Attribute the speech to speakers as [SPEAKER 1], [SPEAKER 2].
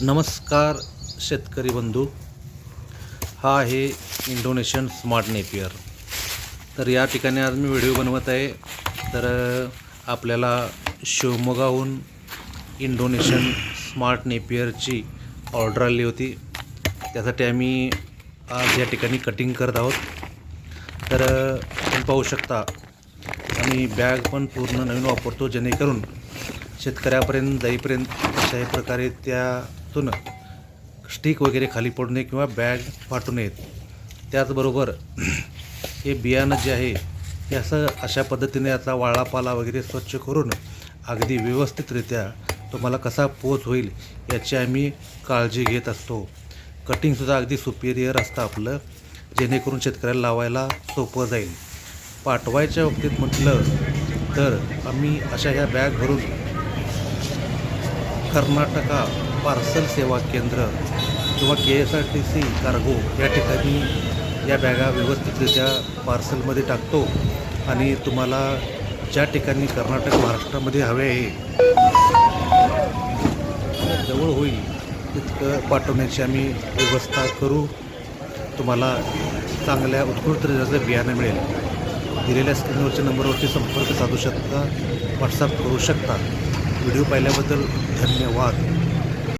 [SPEAKER 1] नमस्कार शेतकरी बंधू, हा आहे इंडोनेशियन स्मार्ट नेपियर। तर या ठिकाणी आज मी व्हिडिओ बनवत आहे। तर आपल्याला शिवमोगाहून इंडोनेशियन स्मार्ट नेपियरची ऑर्डर आली होती, त्यासाठी आम्ही आज या ठिकाणी कटिंग करत आहोत। तर तुम्ही पाहू शकता आम्ही बॅग पण पूर्ण नवीन वापरतो, जेणेकरून शेतकऱ्यापर्यंत जाईपर्यंत अशाही प्रकारे त्यातून स्टिक वगैरे खाली पडू नये किंवा बॅग फाटू नयेत। त्याचबरोबर हे बियाणं जे आहे हे अशा पद्धतीने याचा वाळापाला वगैरे स्वच्छ करून अगदी व्यवस्थितरित्या तुम्हाला कसा पोच होईल याची आम्ही काळजी घेत असतो। कटिंगसुद्धा अगदी सुपिरियर असतं आपलं, जेणेकरून शेतकऱ्याला लावायला सोपं जाईल। पाठवायच्या बाबतीत म्हटलं तर आम्ही अशा ह्या बॅग भरून कर्नाटका पार्सल सेवा केंद्र किंवा KSRTC कार्गो या ठिकाणी या बॅगा व्यवस्थितरित्या पार्सलमध्ये टाकतो आणि तुम्हाला ज्या ठिकाणी कर्नाटक महाराष्ट्रामध्ये हवे आहे जवळ होईल तितकं पाठवण्याची आम्ही व्यवस्था करू। तुम्हाला चांगल्या उत्कृष्ट दर्जाचं बियाणं मिळेल। दिलेल्या स्क्रीनवरच्या नंबरवरती संपर्क साधू शकता, व्हॉट्सअप करू शकता। व्हिडिओ पाहिल्याबद्दल धन्यवाद।